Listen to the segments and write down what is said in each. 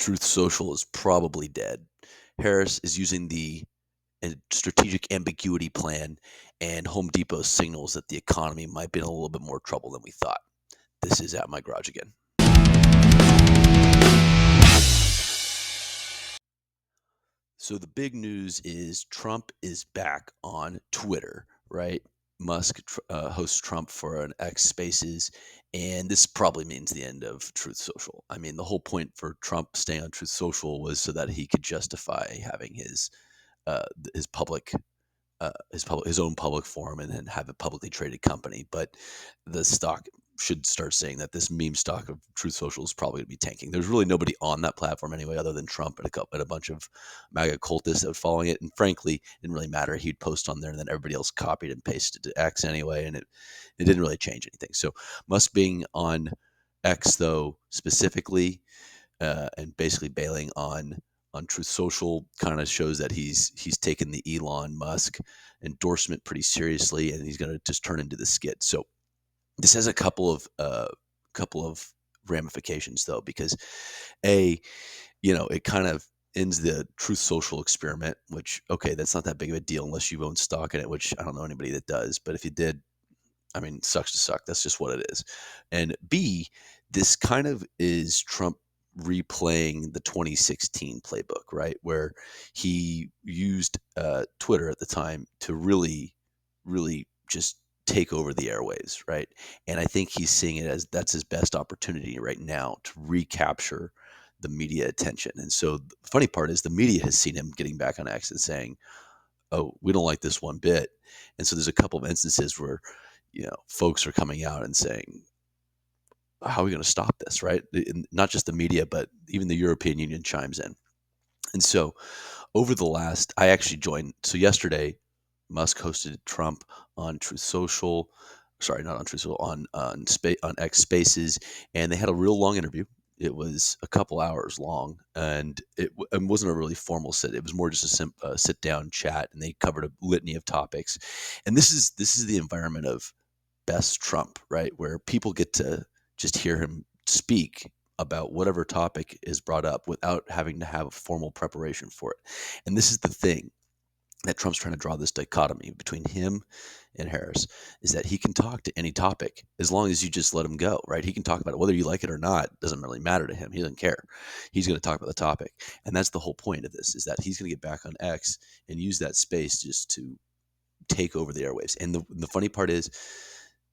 Truth Social is probably dead. Harris is using the strategic ambiguity plan, and Home Depot signals that the economy might be in a little bit more trouble than we thought. This is At My Garage Again. So the big news is Trump is back on Twitter, right? Musk hosts Trump for an X Spaces, and this probably means the end of Truth Social. I mean, the whole point for Trump staying on Truth Social was so that he could justify having his public his own public forum and then have a publicly traded company. But the stock should start saying that this meme stock of Truth Social is probably going to be tanking. There's really nobody on that platform anyway, other than Trump and a bunch of MAGA cultists that were following it. And frankly, it didn't really matter. He'd post on there, and then everybody else copied and pasted to X anyway, and it didn't really change anything. So Musk being on X though specifically and basically bailing on Truth Social kind of shows that he's taken the Elon Musk endorsement pretty seriously, and he's going to just turn into the skit. So this has a couple of ramifications though, because it kind of ends the Truth Social experiment, which okay, that's not that big of a deal unless you own stock in it, which I don't know anybody that does, but if you did, I mean, sucks to suck. That's just what it is. And B, this kind of is Trump replaying the 2016 playbook, right? Where he used Twitter at the time to really just take over the airwaves, right? And I think he's seeing it as that's his best opportunity right now to recapture the media attention. And so the funny part is the media has seen him getting back on X and saying, oh, we don't like this one bit. And so there's a couple of instances where folks are coming out and saying, how are we going to stop this, right? And not just the media, but even the European Union chimes in. And so over the last, I actually joined. So yesterday, Musk hosted Trump on Truth Social. Sorry, not on Truth Social, on X Spaces, and they had a real long interview. It was a couple hours long, and it wasn't a really formal sit. It was more just a sit down chat, and they covered a litany of topics. And this is the environment of best Trump, right? Where people get to just hear him speak about whatever topic is brought up without having to have a formal preparation for it. And this is the thing that Trump's trying to draw this dichotomy between him and Harris is that he can talk to any topic as long as you just let him go, right? He can talk about it, whether you like it or not, doesn't really matter to him. He doesn't care. He's going to talk about the topic. And that's the whole point of this, is that he's going to get back on X and use that space just to take over the airwaves. And the funny part is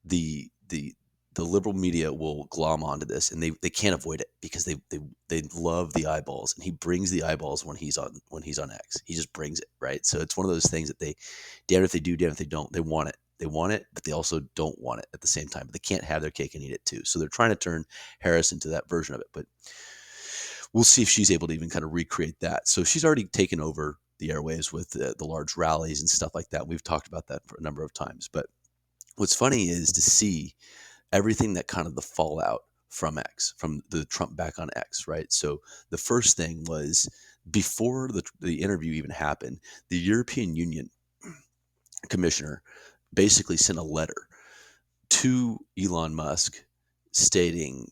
the the the liberal media will glom onto this, and they can't avoid it because they love the eyeballs, and he brings the eyeballs when he's on X. He just brings it, right? So it's one of those things that they, damn if they do, damn if they don't. They want it. They want it, but they also don't want it at the same time. But they can't have their cake and eat it too. So they're trying to turn Harris into that version of it. But we'll see if she's able to even kind of recreate that. So she's already taken over the airwaves with the large rallies and stuff like that. We've talked about that for a number of times. But what's funny is to see everything that kind of the fallout from X, from the Trump back on X, right? So the first thing was before the interview even happened, the European Union commissioner basically sent a letter to Elon Musk stating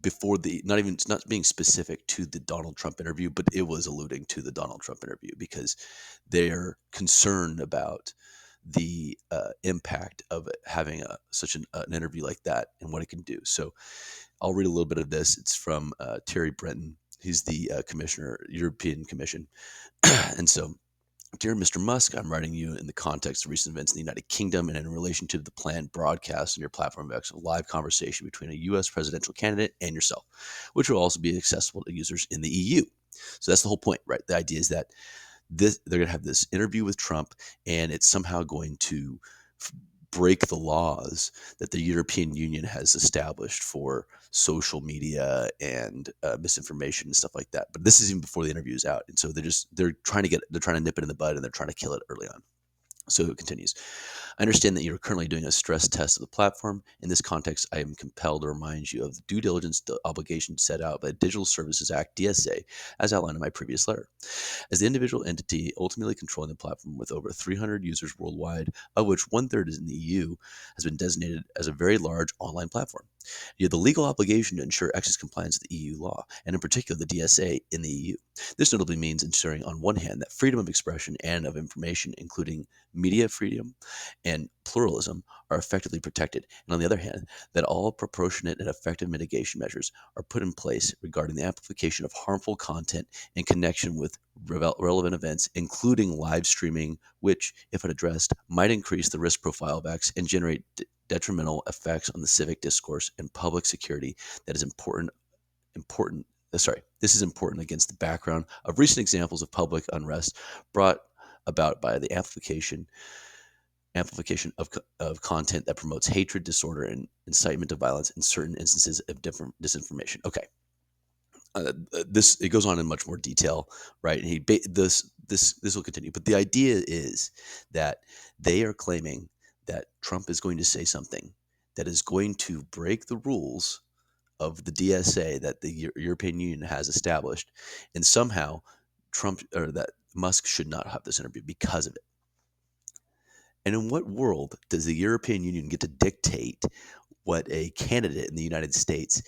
before the not even it's not being specific to the Donald Trump interview, but it was alluding to the Donald Trump interview because they're concerned about the impact of it having an interview like that and what it can do. So I'll read a little bit of this. It's from Terry Brenton. He's the commissioner, European Commission. And so, dear Mr. Musk, I'm writing you in the context of recent events in the United Kingdom and in relation to the planned broadcast on your platform of a live conversation between a U.S. presidential candidate and yourself, which will also be accessible to users in the EU. So that's the whole point, right? The idea is that they're going to have this interview with Trump, and it's somehow going to break the laws that the European Union has established for social media and misinformation and stuff like that. But this is even before the interview is out, and so they're trying to nip it in the bud, and they're trying to kill it early on. So it continues. I understand that you're currently doing a stress test of the platform. In this context, I am compelled to remind you of the due diligence obligation set out by the Digital Services Act (DSA), as outlined in my previous letter. As the individual entity ultimately controlling the platform with over 300 users worldwide, of which one-third is in the EU, has been designated as a very large online platform. You have the legal obligation to ensure X's compliance with the EU law, and in particular the DSA in the EU. This notably means ensuring, on one hand, that freedom of expression and of information, including media freedom and pluralism, are effectively protected, and on the other hand, that all proportionate and effective mitigation measures are put in place regarding the amplification of harmful content in connection with relevant events, including live streaming, which, if unaddressed, might increase the risk profile of X and generate detrimental effects on the civic discourse and public security. That is important. This is important against the background of recent examples of public unrest brought about by the amplification of content that promotes hatred, disorder, and incitement to violence in certain instances of different disinformation. Okay, this it goes on in much more detail, right? And this will continue, but the idea is that they are claiming that Trump is going to say something that is going to break the rules of the DSA that the European Union has established, and somehow Trump or that Musk should not have this interview because of it. And in what world does the European Union get to dictate what a candidate in the United States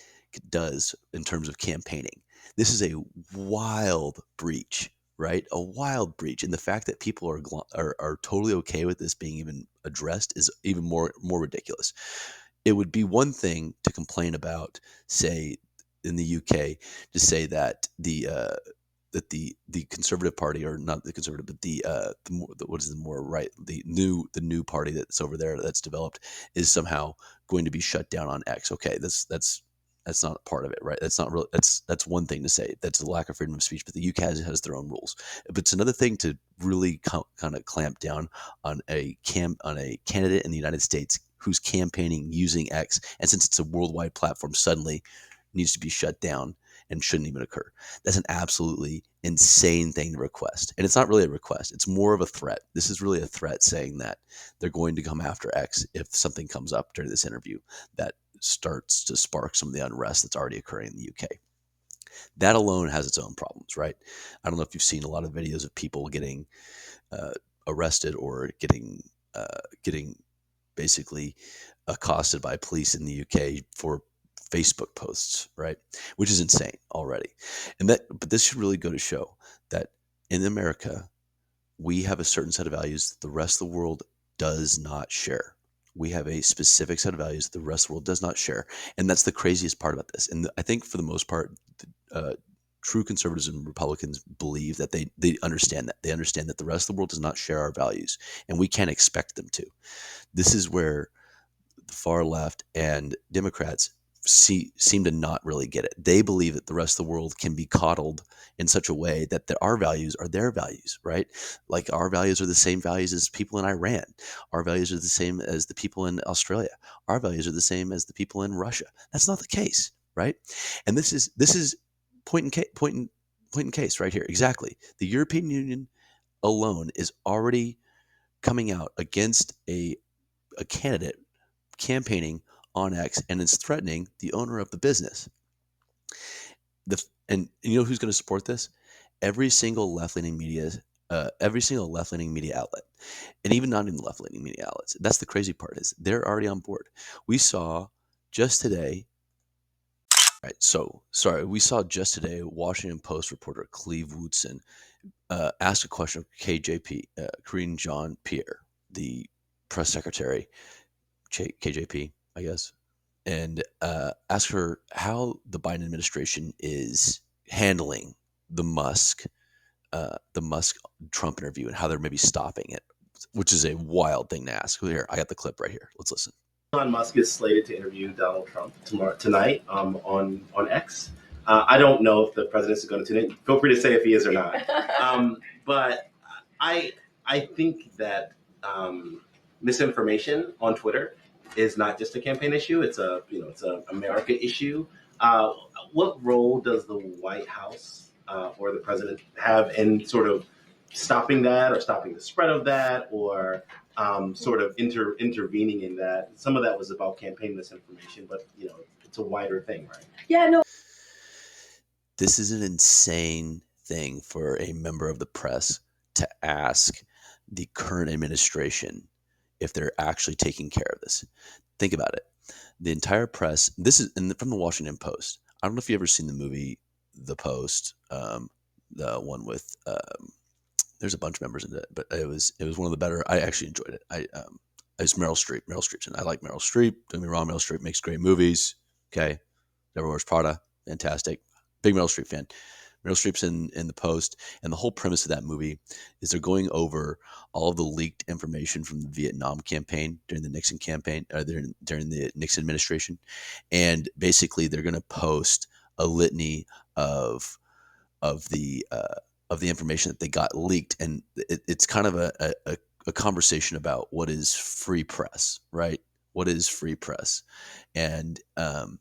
does in terms of campaigning? This is a wild breach, right? A wild breach, and the fact that people are totally okay with this being even addressed is even more ridiculous. It would be one thing to complain about, say, in the UK, to say that the Conservative Party, or not the Conservative, but what is the more right, the new party that's over there that's developed, is somehow going to be shut down on X. Okay, that's not part of it, right? That's not really that's one thing to say. That's a lack of freedom of speech. But the UK has their own rules. But it's another thing to really kind of clamp down on a candidate in the United States who's campaigning using X, and since it's a worldwide platform, suddenly needs to be shut down and shouldn't even occur. That's an absolutely insane thing to request. And it's not really a request, it's more of a threat. This is really a threat saying that they're going to come after X if something comes up during this interview that starts to spark some of the unrest that's already occurring in the UK. That alone has its own problems, right? I don't know if you've seen a lot of videos of people getting arrested or getting basically accosted by police in the UK for Facebook posts, right? Which is insane already. But this should really go to show that in America, we have a certain set of values that the rest of the world does not share. We have a specific set of values that the rest of the world does not share. And that's the craziest part about this. And I think for the most part, uh, true conservatives and Republicans believe that they understand that. They understand that the rest of the world does not share our values, and we can't expect them to. This is where the far left and Democrats seem to not really get it. They believe that the rest of the world can be coddled in such a way that our values are their values, right? Like our values are the same values as people in Iran. Our values are the same as the people in Australia. Our values are the same as the people in Russia. That's not the case, right? And this is point in case right here. Exactly. The European Union alone is already coming out against a candidate campaigning on X, and it's threatening the owner of the business. And you know who's going to support this? Every single left-leaning media, every single left-leaning media outlet, and even not even left-leaning media outlets. That's the crazy part, is they're already on board. We saw just today. Right, so sorry, we saw just today Washington Post reporter Cleve Woodson ask a question of KJP, Karine Jean-Pierre, the press secretary, KJP, I guess, and ask her how the Biden administration is handling the Musk Trump interview and how they're maybe stopping it, which is a wild thing to ask. Here, I got the clip right here. Let's listen. Elon Musk is slated to interview Donald Trump tonight on X. I don't know if the president is going to tune in. Feel free to say if he is or not. But I think that misinformation on Twitter is not just a campaign issue. It's a America issue. What role does the White House or the president have in sort of stopping that or stopping the spread of that or sort of intervening in that. Some of that was about campaign misinformation, but it's a wider thing, right? Yeah, no. This is an insane thing for a member of the press to ask the current administration if they're actually taking care of this. Think about it. The entire press, this is from the Washington Post. I don't know if you ever seen the movie The Post, the one with there's a bunch of members in it, but it was one of the better. I actually enjoyed it. It's Meryl Streep. Meryl Streep's in it. I like Meryl Streep. Don't get me wrong. Meryl Streep makes great movies. Okay, Never Wears Prada, fantastic. Big Meryl Streep fan. Meryl Streep's in the Post, and the whole premise of that movie is they're going over all of the leaked information from the Vietnam campaign during the Nixon campaign, during the Nixon administration, and basically they're going to post a litany of of the uh, of the information that they got leaked, and it's kind of a conversation about what is free press, right? What is free press, and what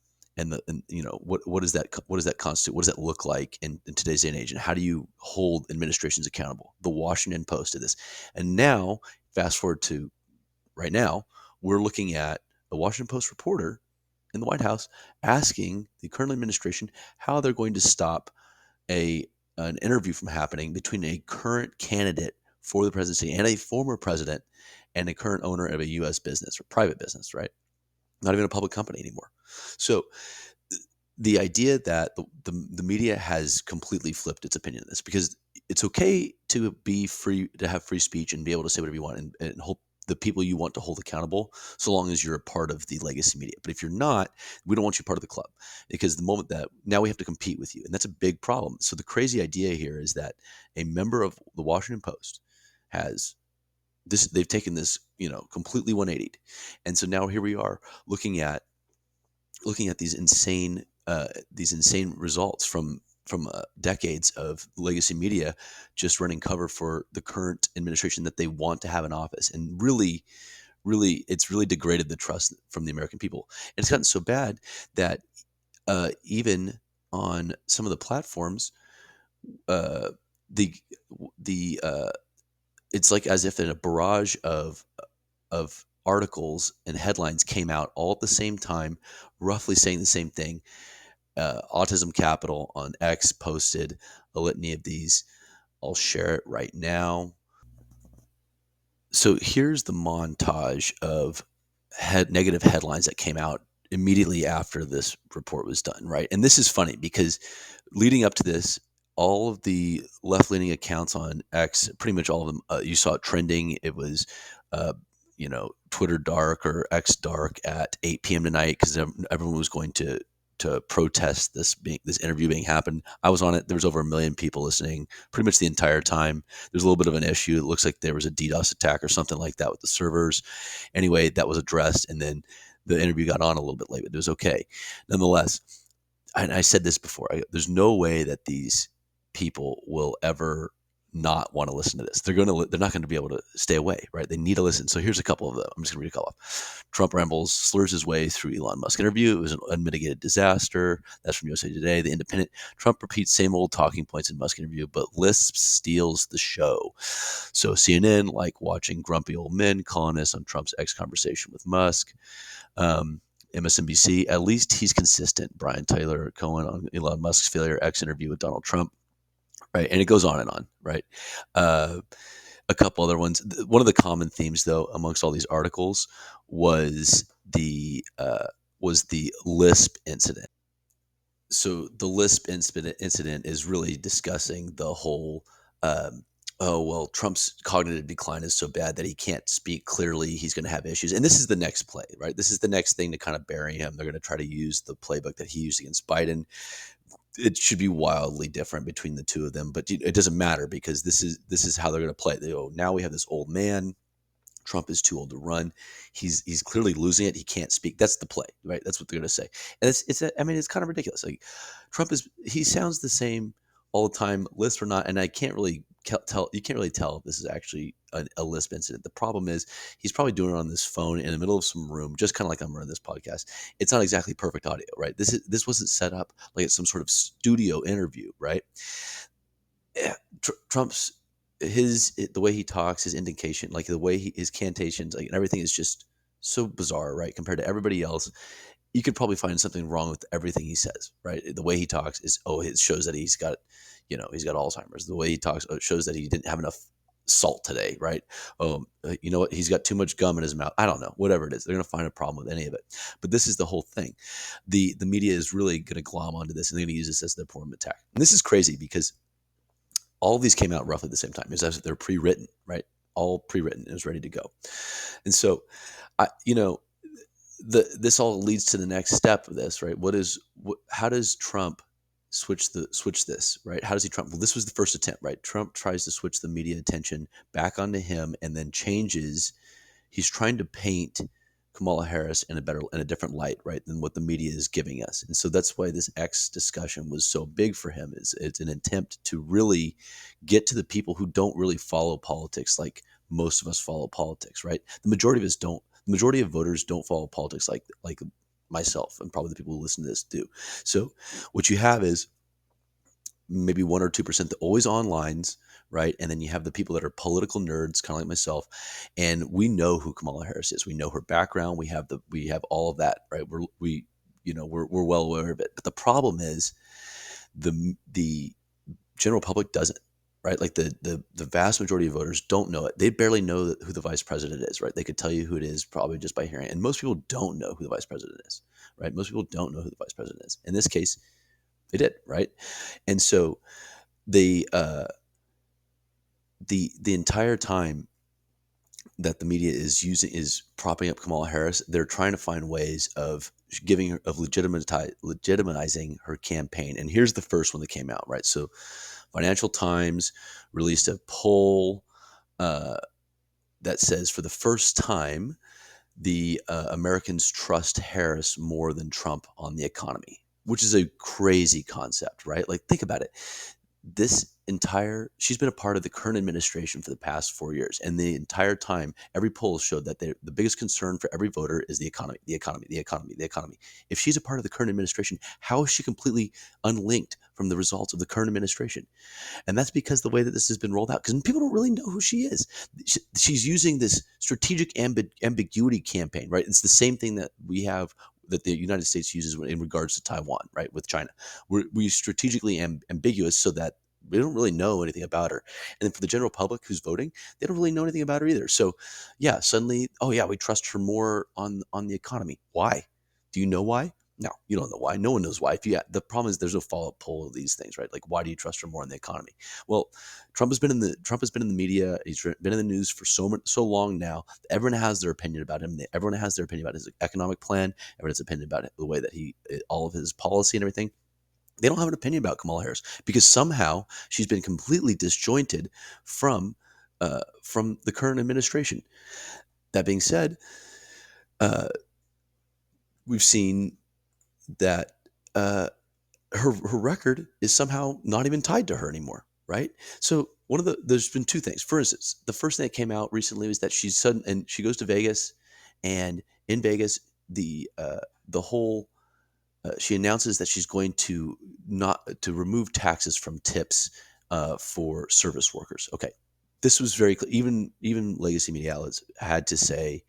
does that constitute? What does that look like in today's day and age? And how do you hold administrations accountable? The Washington Post did this, and now fast forward to right now, we're looking at a Washington Post reporter in the White House asking the current administration how they're going to stop a an interview from happening between a current candidate for the presidency and a former president and a current owner of a U.S. business or private business, right? Not even a public company anymore. So the idea that the media has completely flipped its opinion on this, because it's okay to be free, to have free speech and be able to say whatever you want, and hold the people you want to hold accountable, so long as you're a part of the legacy media. But if you're not, we don't want you part of the club, because the moment that now we have to compete with you, and that's a big problem. So the crazy idea here is that a member of the Washington Post has this, they've taken this, completely 180, and so now here we are looking at these insane results from decades of legacy media just running cover for the current administration that they want to have in office, and really it's really degraded the trust from the American people. And it's gotten so bad that even on some of the platforms, uh, the the it's like as if in a barrage of articles and headlines came out all at the same time, roughly saying the same thing. Autism Capital on X posted a litany of these. I'll share it right now. So here's the montage of negative headlines that came out immediately after this report was done, right? And this is funny because leading up to this, all of the left leaning accounts on X, pretty much all of them, you saw it trending. It was, uh, Twitter dark or X dark at 8 p.m. tonight because everyone was going to protest this interview being happened. I was on it. There was over 1 million people listening pretty much the entire time. There's a little bit of an issue. It looks like there was a DDoS attack or something like that with the servers. Anyway, that was addressed, and then the interview got on a little bit late, but it was okay. Nonetheless, and I said this before, there's no way that these people will ever not want to listen to this. They're not going to be able to stay away, right? They need to listen. So here's a couple of them. I'm just going to read a couple. Trump rambles, slurs his way through Elon Musk interview. It was an unmitigated disaster. That's from USA Today. The Independent. Trump repeats same old talking points in Musk interview, but lisp steals the show. So CNN, like watching grumpy old men colonists on Trump's X conversation with Musk. MSNBC, at least he's consistent. Brian Taylor Cohen on Elon Musk's failure X interview with Donald Trump, right? And it goes on and on, right? Uh, a couple other ones. One of the common themes, though, amongst all these articles was the Lisp incident. So the Lisp incident is really discussing the whole. Oh well, Trump's cognitive decline is so bad that he can't speak clearly. He's going to have issues, and this is the next play, right? This is the next thing to kind of bury him. They're going to try to use the playbook that he used against Biden. It should be wildly different between the two of them, but it doesn't matter because this is how they're going to play. They go, now we have this old man. Trump is too old to run. He's clearly losing it. He can't speak. That's the play, right? That's what they're going to say. And I mean, it's kind of ridiculous. Like he sounds the same all the time, lisp or not. And I can't really tell. You can't really tell if this is actually a lisp incident. The problem is he's probably doing it on this phone in the middle of some room, just kind of like I'm running this podcast. It's not exactly perfect audio, right? This wasn't set up like it's some sort of studio interview, right? Yeah, Trump's the way he talks, his indication, like the way his cantations, like and everything is just so bizarre, right? Compared to everybody else, you could probably find something wrong with everything he says, right? The way he talks is, oh, it shows that he's got, he's got Alzheimer's. The way he talks, oh, it shows that he didn't have enough salt today, right? Oh, you know what? He's got too much gum in his mouth. I don't know. Whatever it is, they're going to find a problem with any of it. But this is the whole thing. The media is really going to glom onto this, and they're going to use this as their form of attack. And this is crazy because all of these came out roughly at the same time. They're pre-written, right? All pre-written. It was ready to go. And so, this all leads to the next step of this, right? How does Trump switch this, right? How does he Trump? Well, this was the first attempt, right? Trump tries to switch the media attention back onto him, and then changes. He's trying to paint Kamala Harris in a different light, right, than what the media is giving us. And so that's why this X discussion was so big for him. Is it's an attempt to really get to the people who don't really follow politics like most of us follow politics, right? The majority of us don't. The majority of voters don't follow politics like myself and probably the people who listen to this do. So what you have is maybe 1 or 2% that always on lines, right? And then you have the people that are political nerds, kind of like myself, and we know who Kamala Harris is. We know her background. We have all of that, right? We're well aware of it. But the problem is the general public doesn't, right? Like the vast majority of voters don't know it. They barely know who the vice president is, right? They could tell you who it is probably just by hearing it. And most people don't know who the vice president is, right? Most people don't know who the vice president is. In this case, they did, right? And so the the entire time that the media is propping up Kamala Harris, they're trying to find ways of legitimizing her campaign. And here's the first one that came out, right? So, Financial Times released a poll uh, that says for the first time, the Americans trust Harris more than Trump on the economy, which is a crazy concept, right? Like, think about it. She's been a part of the current administration for the past 4 years, and the entire time every poll showed that the biggest concern for every voter is the economy, the economy, the economy, the economy. If she's a part of the current administration, how is she completely unlinked from the results of the current administration? And that's because the way that this has been rolled out, because people don't really know who she is. She's using this strategic ambiguity campaign, right? It's the same thing that the United States uses in regards to Taiwan, right, with China. We strategically ambiguous so that we don't really know anything about her. And then for the general public who's voting, they don't really know anything about her either. So, yeah, suddenly, oh yeah, we trust her more on the economy. Why? Do you know why? No, you don't know why. No one knows why. The problem is there's no follow up poll of these things, right? Like, why do you trust her more in the economy? Well, Trump has been in the media. He's been in the news for so long now. Everyone has their opinion about him. Everyone has their opinion about his economic plan. Everyone has an opinion about the way that all of his policy and everything. They don't have an opinion about Kamala Harris because somehow she's been completely disjointed from the current administration. That being said, uh, we've seen that her record is somehow not even tied to her anymore, right? So there's been two things. For instance, the first thing that came out recently was that she goes to Vegas, and in Vegas the whole she announces that she's going to not to remove taxes from tips for service workers. Okay, this was very clear. Even legacy media outlets had to say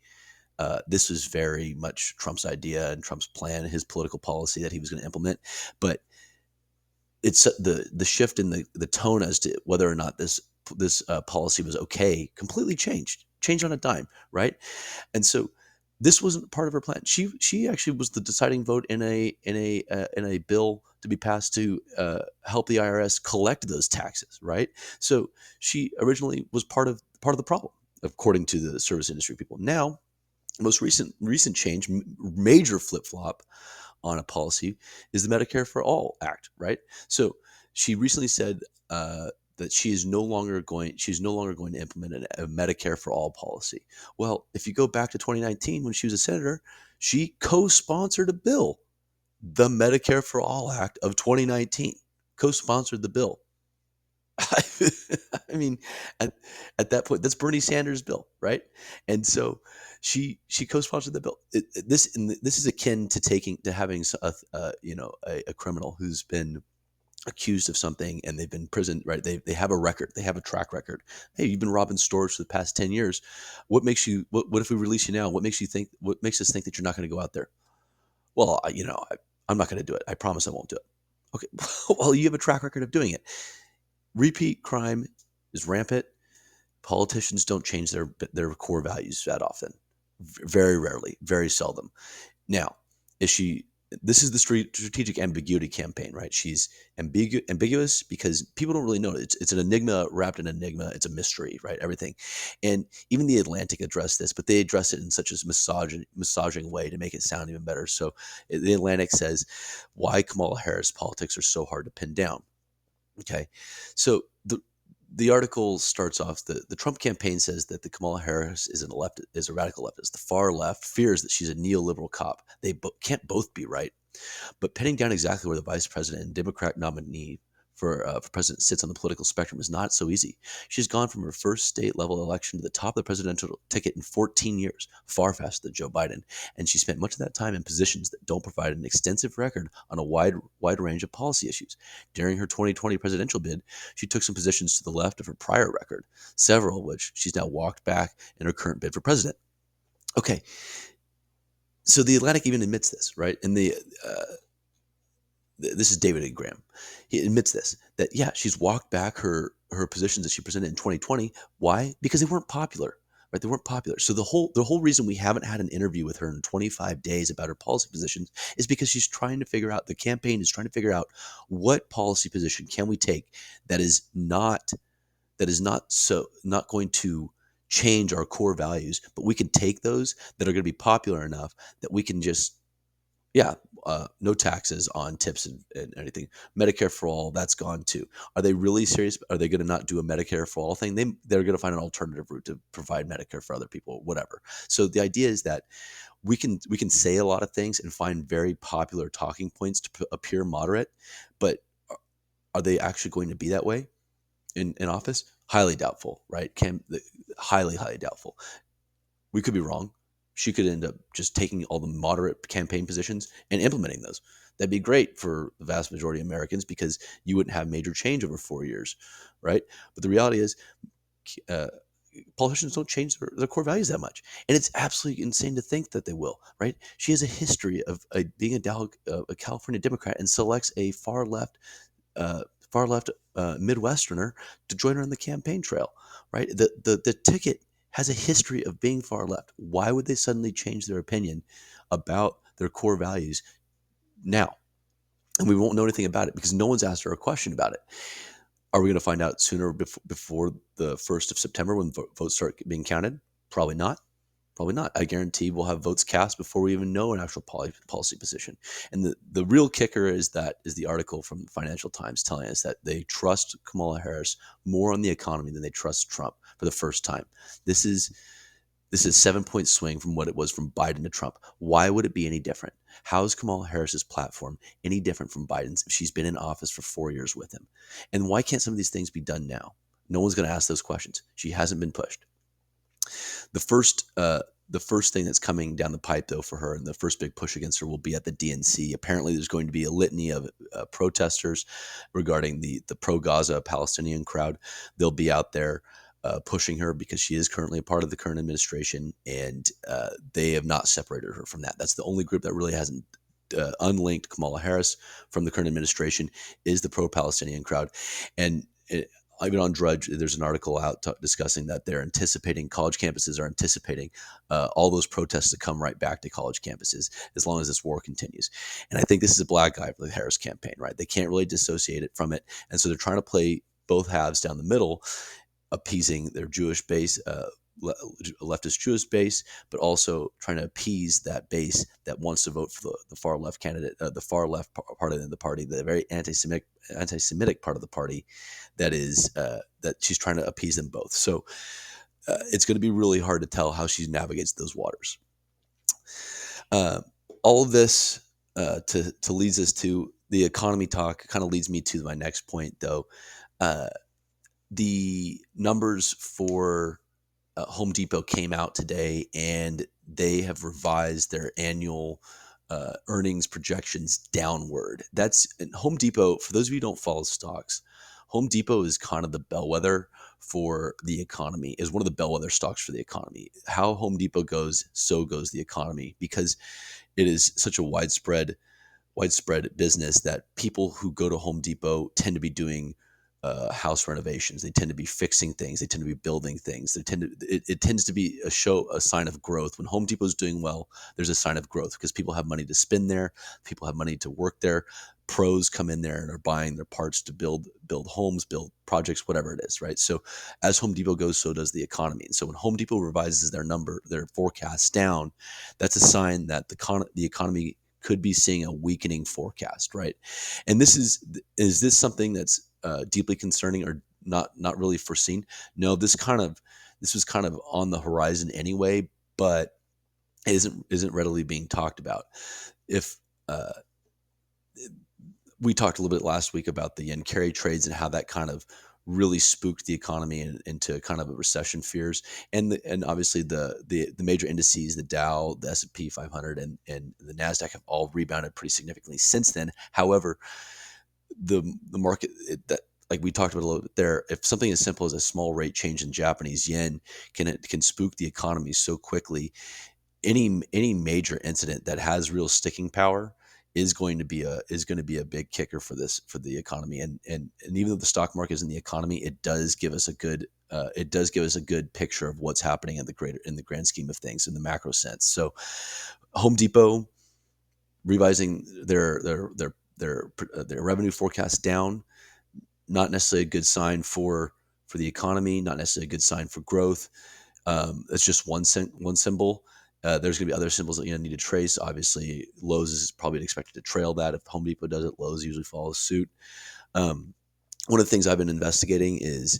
this was very much Trump's idea and Trump's plan, his political policy that he was going to implement. But it's the shift in the tone as to whether or not this policy was okay completely changed on a dime, right? And so this wasn't part of her plan. She actually was the deciding vote in a bill to be passed to help the IRS collect those taxes, right? So she originally was part of the problem, according to the service industry people. Now, most recent change, major flip flop on a policy is the Medicare for All Act, right? So she recently said that she's no longer going to implement a Medicare for All policy. Well, if you go back to 2019 when she was a senator, she co-sponsored a bill, the Medicare for All Act of 2019, co-sponsored the bill. I mean, at, at that point, that's Bernie Sanders' bill, right? And so she co-sponsored the bill. This is akin to having a criminal who's been accused of something and they've been imprisoned, right? They have a record, they have a track record. Hey, you've been robbing stores for the past 10 years. What if we release you now? What makes us think that you're not going to go out there? Well, I'm not going to do it. I promise I won't do it. Okay. Well, you have a track record of doing it. Repeat crime is rampant. Politicians don't change their core values that often. Very rarely, very seldom. Now, is she? This is the strategic ambiguity campaign, right? She's ambiguous because people don't really know. It's an enigma wrapped in enigma. It's a mystery, right? Everything, and even the Atlantic addressed this, but they address it in such a massaging way to make it sound even better. So, the Atlantic says why Kamala Harris politics are so hard to pin down. Okay, so the article starts off the Trump campaign says that the Kamala Harris is a radical leftist. The far left fears that she's a neoliberal cop. They can't both be right. But pinning down exactly where the vice president and Democrat nominee for president sits on the political spectrum is not so easy. She's gone from her first state level election to the top of the presidential ticket in 14 years, far faster than Joe Biden. And she spent much of that time in positions that don't provide an extensive record on a wide range of policy issues. During her 2020 presidential bid, she took some positions to the left of her prior record, several of which she's now walked back in her current bid for president. Okay, so the Atlantic even admits this, right? And this is David Ingram. He admits this that yeah, she's walked back her positions that she presented in 2020. Why? Because they weren't popular, right? They weren't popular. So the whole reason we haven't had an interview with her in 25 days about her policy positions is because she's trying to figure out. The campaign is trying to figure out what policy position can we take that is not going to change our core values, but we can take those that are going to be popular enough that we can just yeah, no taxes on tips and anything. Medicare for all, that's gone too. Are they really serious? Are they going to not do a Medicare for all thing? They're going to find an alternative route to provide Medicare for other people, whatever. So the idea is that we can say a lot of things and find very popular talking points to appear moderate, but are they actually going to be that way in office? Highly doubtful, right? Highly doubtful. We could be wrong. She could end up just taking all the moderate campaign positions and implementing those. That'd be great for the vast majority of Americans because you wouldn't have major change over 4 years, right? But the reality is, uh, politicians don't change their core values that much, and it's absolutely insane to think that they will, right? She has a history of being a California Democrat and selects a uh, far left Midwesterner to join her on the campaign trail, right? The ticket has a history of being far left. Why would they suddenly change their opinion about their core values now? And we won't know anything about it because no one's asked her a question about it. Are we going to find out sooner before the 1st of September when votes start being counted? Probably not. Probably not. I guarantee we'll have votes cast before we even know an actual policy position. And the real kicker is the article from the Financial Times telling us that they trust Kamala Harris more on the economy than they trust Trump for the first time. This is this is 7 point swing from what it was from Biden to Trump. Why would it be any different? How is Kamala Harris's platform any different from Biden's if she's been in office for 4 years with him? And why can't some of these things be done now? No one's going to ask those questions. She hasn't been pushed. The first the first thing that's coming down the pipe, though, for her, and the first big push against her will be at the DNC. Apparently, there's going to be a litany of protesters regarding the pro-Gaza Palestinian crowd. They'll be out there pushing her because she is currently a part of the current administration, and they have not separated her from that. That's the only group that really hasn't unlinked Kamala Harris from the current administration is the pro-Palestinian crowd, and even on Drudge, there's an article out discussing that college campuses are anticipating all those protests to come right back to college campuses as long as this war continues. And I think this is a black eye for the Harris campaign, right? They can't really dissociate it from it. And so they're trying to play both halves down the middle, appeasing their Jewish base, leftist Jewish base, but also trying to appease that base that wants to vote for the far left candidate, the far left part of the party, the very anti-Semitic part of the party, that she's trying to appease them both. So it's going to be really hard to tell how she navigates those waters. Uh, all of this to leads us to the economy talk. Kind of leads me to my next point, though. Uh, the numbers for Home Depot came out today, and they have revised their annual earnings projections downward. That's and Home Depot. For those of you who don't follow stocks, Home Depot is kind of the bellwether for the economy. Is one of the bellwether stocks for the economy. How Home Depot goes, so goes the economy because it is such a widespread business that people who go to Home Depot tend to be doing house renovations. They tend to be fixing things. They tend to be building things. It tends to be a sign of growth. When Home Depot is doing well, there's a sign of growth because people have money to spend there. People have money to work there. Pros come in there and are buying their parts to build homes, build projects, whatever it is, right? So as Home Depot goes, so does the economy. And so when Home Depot revises their forecast down, that's a sign that the economy could be seeing a weakening forecast, right? And is this something that's deeply concerning or not really foreseen? No, this was kind of on the horizon anyway, but it isn't readily being talked about. If uh, We talked a little bit last week about the yen carry trades and how that kind of really spooked the economy into kind of a recession fears, and obviously the major indices, the Dow, the S&P 500, and the Nasdaq have all rebounded pretty significantly since then. However, the market that like we talked about a little bit there, if something as simple as a small rate change in Japanese yen can spook the economy so quickly, any major incident that has real sticking power is going to be a big kicker for the economy. And even though the stock market is in the economy, it does give us a good picture of what's happening in the grand scheme of things in the macro sense. So Home Depot revising their revenue forecast down, not necessarily a good sign for the economy, not necessarily a good sign for growth. It's just one symbol. There's going to be other symbols that you need to trace. Obviously, Lowe's is probably expected to trail that. If Home Depot does it, Lowe's usually follows suit. Um, One of the things I've been investigating is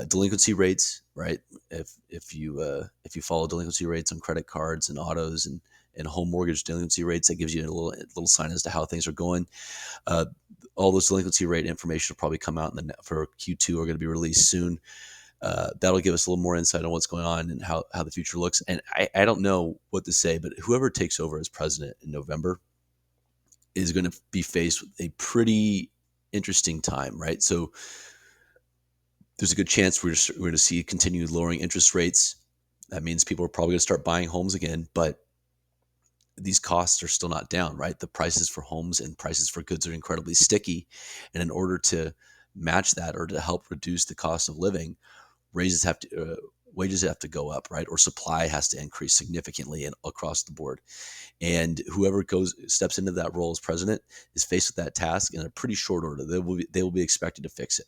delinquency rates. Right, if you follow delinquency rates on credit cards and autos and home mortgage delinquency rates, that gives you a little sign as to how things are going. Uh, all those delinquency rate information will probably come out for Q2 are going to be released soon. That'll give us a little more insight on what's going on and how the future looks. And I don't know what to say, but whoever takes over as president in November is going to be faced with a pretty interesting time, right? So there's a good chance we're going to see continued lowering interest rates. That means people are probably going to start buying homes again, but these costs are still not down, right? The prices for homes and prices for goods are incredibly sticky. And in order to match that or to help reduce the cost of living, raises have to wages have to go up, right? Or supply has to increase significantly and across the board. And whoever steps into that role as president is faced with that task in a pretty short order. They will be expected to fix it.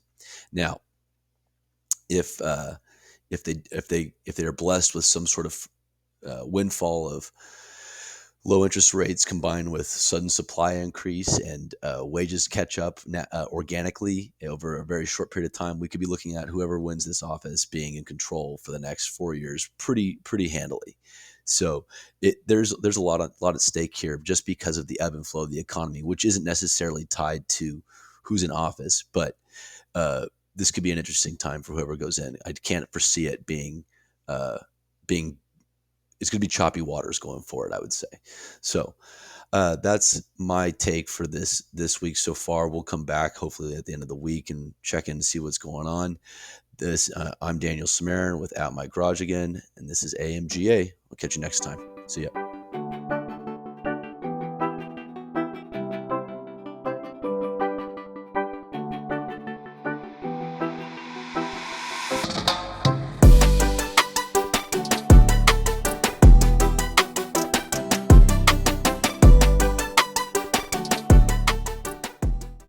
Now, if if they are blessed with some sort of windfall of low interest rates combined with sudden supply increase and wages catch up organically over a very short period of time, we could be looking at whoever wins this office being in control for the next 4 years pretty handily. So there's a lot at stake here just because of the ebb and flow of the economy, which isn't necessarily tied to who's in office, but uh, this could be an interesting time for whoever goes in. I can't foresee it uh, being it's going to be choppy waters going forward, I would say. So that's my take for this week so far. We'll come back hopefully at the end of the week and check in and see what's going on. I'm Daniel Samarin with At My Garage again, and this is AMGA. I'll catch you next time. See ya.